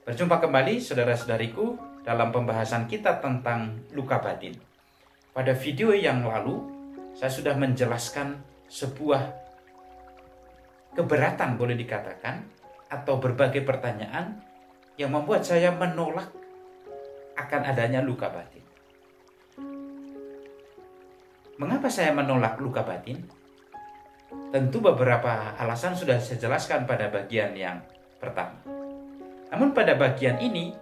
Berjumpa kembali saudara-saudariku dalam pembahasan kita tentang luka batin. Pada video yang lalu saya sudah menjelaskan sebuah keberatan boleh dikatakan atau berbagai pertanyaan yang membuat saya menolak akan adanya luka batin. Mengapa saya menolak luka batin? Tentu beberapa alasan sudah saya jelaskan pada bagian yang pertama. Namun pada bagian ini,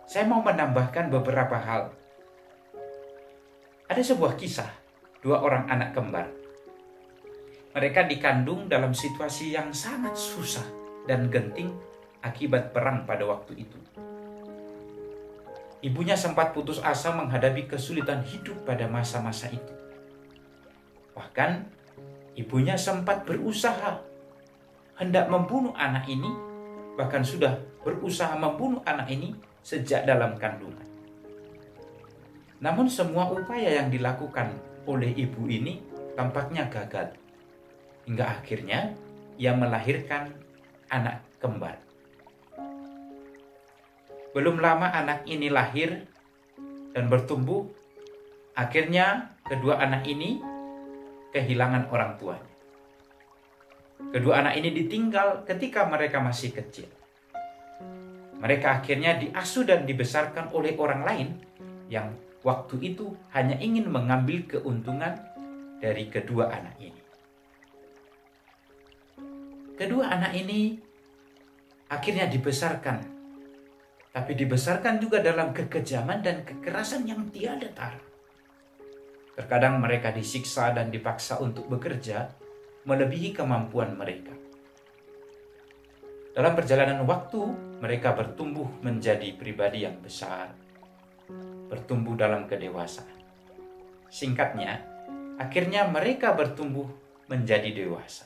saya mau menambahkan beberapa hal. Ada sebuah kisah, dua orang anak kembar. Mereka dikandung dalam situasi yang sangat susah dan genting akibat perang pada waktu itu. Ibunya sempat putus asa menghadapi kesulitan hidup pada masa-masa itu. Bahkan, ibunya sempat berusaha hendak membunuh anak ini, bahkan sudah berusaha membunuh anak ini sejak dalam kandungan. Namun semua upaya yang dilakukan oleh ibu ini tampaknya gagal. Hingga akhirnya ia melahirkan anak kembar. Belum lama anak ini lahir dan bertumbuh. Akhirnya kedua anak ini kehilangan orang tuanya. Kedua anak ini ditinggal ketika mereka masih kecil. Mereka akhirnya diasuh dan dibesarkan oleh orang lain yang waktu itu hanya ingin mengambil keuntungan dari kedua anak ini. Kedua anak ini akhirnya dibesarkan, tapi dibesarkan juga dalam kekejaman dan kekerasan yang tiada tara. Terkadang mereka disiksa dan dipaksa untuk bekerja melebihi kemampuan mereka. Dalam perjalanan waktu, mereka bertumbuh menjadi pribadi yang besar, bertumbuh dalam kedewasaan. Singkatnya, akhirnya mereka bertumbuh menjadi dewasa.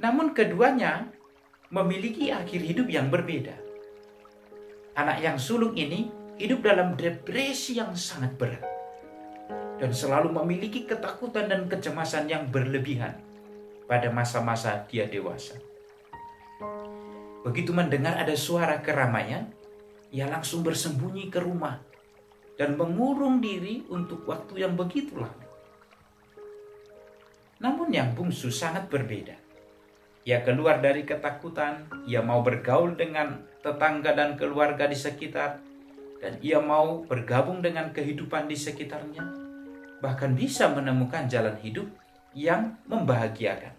Namun keduanya memiliki akhir hidup yang berbeda. Anak yang sulung ini hidup dalam depresi yang sangat berat dan selalu memiliki ketakutan dan kecemasan yang berlebihan pada masa-masa dia dewasa. Begitu mendengar ada suara keramaian, ia langsung bersembunyi ke rumah dan mengurung diri untuk waktu yang begitu lama. Namun yang bungsu sangat berbeda. Ia keluar dari ketakutan, ia mau bergaul dengan tetangga dan keluarga di sekitar, dan ia mau bergabung dengan kehidupan di sekitarnya, bahkan bisa menemukan jalan hidup yang membahagiakan.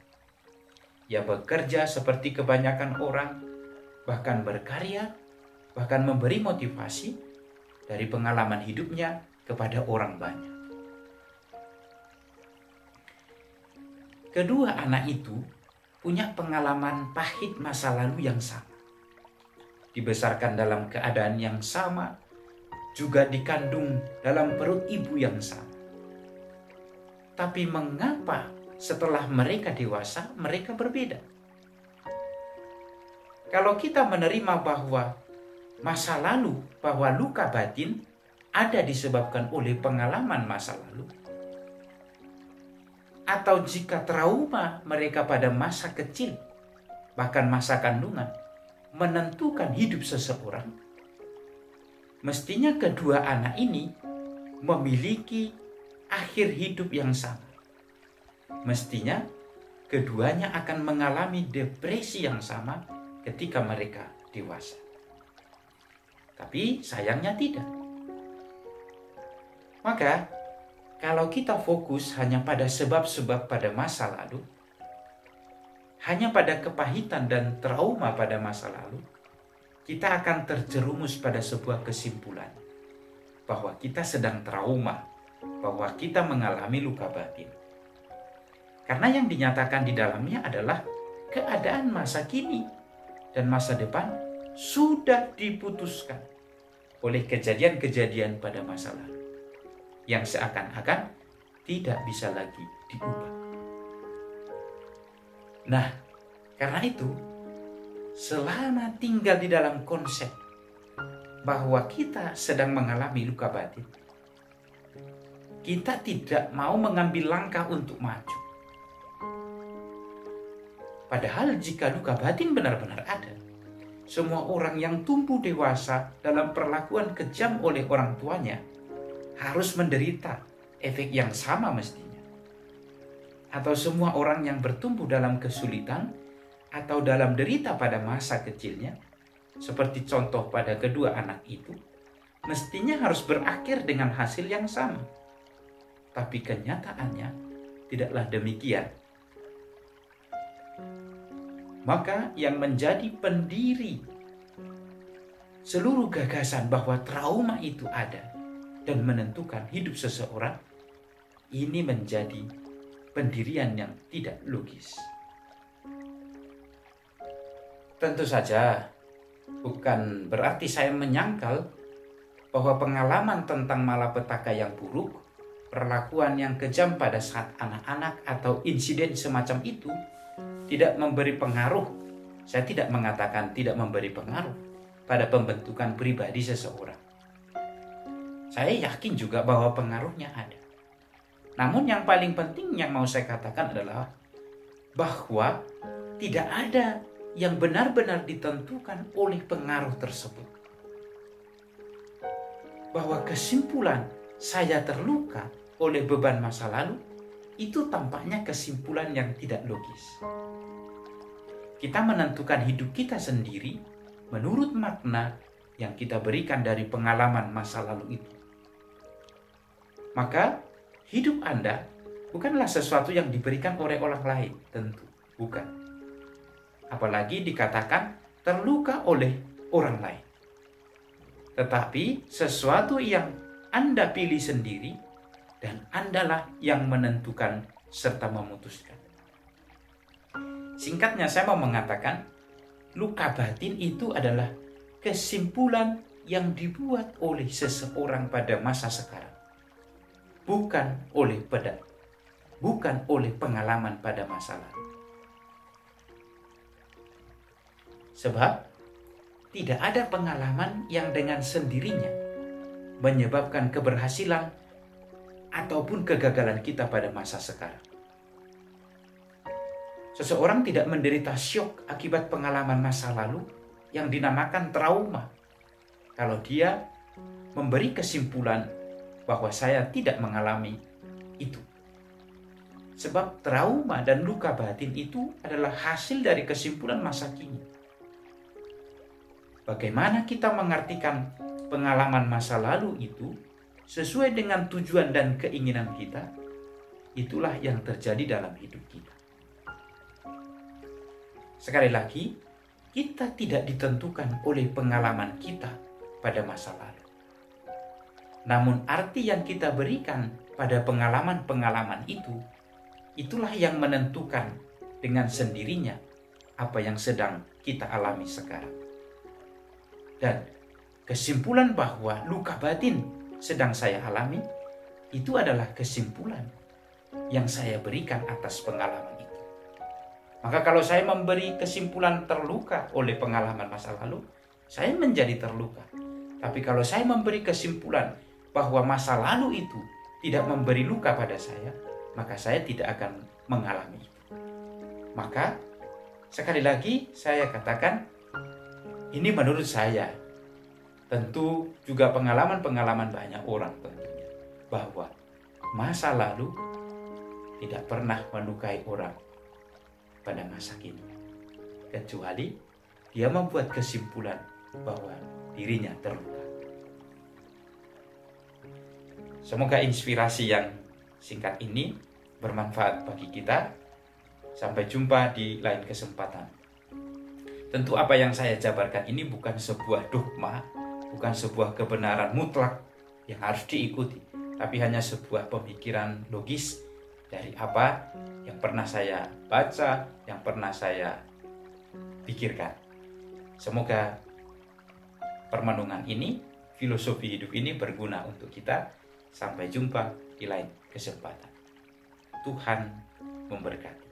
Ia bekerja seperti kebanyakan orang, bahkan berkarya, bahkan memberi motivasi dari pengalaman hidupnya kepada orang banyak. Kedua anak itu punya pengalaman pahit masa lalu yang sama. Dibesarkan dalam keadaan yang sama, juga dikandung dalam perut ibu yang sama. Tapi mengapa setelah mereka dewasa, mereka berbeda? Kalau kita menerima bahwa masa lalu, bahwa luka batin ada disebabkan oleh pengalaman masa lalu, atau jika trauma mereka pada masa kecil, bahkan masa kandungan, menentukan hidup seseorang, mestinya kedua anak ini memiliki akhir hidup yang sama. Mestinya keduanya akan mengalami depresi yang sama ketika mereka dewasa. Tapi sayangnya tidak. Maka kalau kita fokus hanya pada sebab-sebab pada masa lalu, hanya pada kepahitan dan trauma pada masa lalu, kita akan terjerumus pada sebuah kesimpulan bahwa kita sedang trauma, bahwa kita mengalami luka batin. Karena yang dinyatakan di dalamnya adalah keadaan masa kini dan masa depan sudah diputuskan oleh kejadian-kejadian pada masa lalu. yang seakan-akan tidak bisa lagi diubah. Nah, karena itu, selama tinggal di dalam konsep bahwa kita sedang mengalami luka batin, kita tidak mau mengambil langkah untuk maju. Padahal jika luka batin benar-benar ada, semua orang yang tumbuh dewasa dalam perlakuan kejam oleh orang tuanya harus menderita efek yang sama mestinya. Atau semua orang yang bertumbuh dalam kesulitan atau dalam derita pada masa kecilnya, seperti contoh pada kedua anak itu, mestinya harus berakhir dengan hasil yang sama. Tapi kenyataannya tidaklah demikian. Maka yang menjadi pendiri seluruh gagasan bahwa trauma itu ada dan menentukan hidup seseorang, ini menjadi pendirian yang tidak logis. Tentu saja bukan berarti saya menyangkal bahwa pengalaman tentang malapetaka yang buruk, perlakuan yang kejam pada saat anak-anak atau insiden semacam itu tidak memberi pengaruh. Saya tidak mengatakan tidak memberi pengaruh pada pembentukan pribadi seseorang. Saya yakin juga bahwa pengaruhnya ada. Namun yang paling penting yang mau saya katakan adalah bahwa tidak ada yang benar-benar ditentukan oleh pengaruh tersebut. Bahwa kesimpulan saya terluka oleh beban masa lalu, itu tampaknya kesimpulan yang tidak logis. Kita menentukan hidup kita sendiri menurut makna yang kita berikan dari pengalaman masa lalu itu. Maka hidup Anda bukanlah sesuatu yang diberikan oleh orang lain, tentu bukan. Apalagi dikatakan terluka oleh orang lain. Tetapi sesuatu yang Anda pilih sendiri dan Andalah yang menentukan serta memutuskan. Singkatnya saya mau mengatakan, luka batin itu adalah kesimpulan yang dibuat oleh seseorang pada masa sekarang. Bukan oleh pengalaman pada masa lalu. Sebab tidak ada pengalaman yang dengan sendirinya menyebabkan keberhasilan ataupun kegagalan kita pada masa sekarang. Seseorang tidak menderita syok akibat pengalaman masa lalu yang dinamakan trauma kalau dia memberi kesimpulan bahwa saya tidak mengalami itu. Sebab trauma dan luka batin itu adalah hasil dari kesimpulan masa kini. Bagaimana kita mengartikan pengalaman masa lalu itu sesuai dengan tujuan dan keinginan kita, itulah yang terjadi dalam hidup kita. Sekali lagi, kita tidak ditentukan oleh pengalaman kita pada masa lalu. Namun arti yang kita berikan pada pengalaman-pengalaman itu, itulah yang menentukan dengan sendirinya apa yang sedang kita alami sekarang. Dan kesimpulan bahwa luka batin sedang saya alami, itu adalah kesimpulan yang saya berikan atas pengalaman itu. Maka kalau saya memberi kesimpulan terluka oleh pengalaman masa lalu, saya menjadi terluka. Tapi kalau saya memberi kesimpulan bahwa masa lalu itu tidak memberi luka pada saya, maka saya tidak akan mengalami itu. Maka sekali lagi saya katakan, ini menurut saya, tentu juga pengalaman-pengalaman banyak orang tentunya, bahwa masa lalu tidak pernah melukai orang pada masa kini, kecuali dia membuat kesimpulan bahwa dirinya terluka. Semoga inspirasi yang singkat ini bermanfaat bagi kita. Sampai jumpa di lain kesempatan. Tentu apa yang saya jabarkan ini bukan sebuah dogma, bukan sebuah kebenaran mutlak yang harus diikuti, tapi hanya sebuah pemikiran logis dari apa yang pernah saya baca, yang pernah saya pikirkan. Semoga permenungan ini, filosofi hidup ini berguna untuk kita, Sampai jumpa di lain kesempatan. Tuhan memberkati.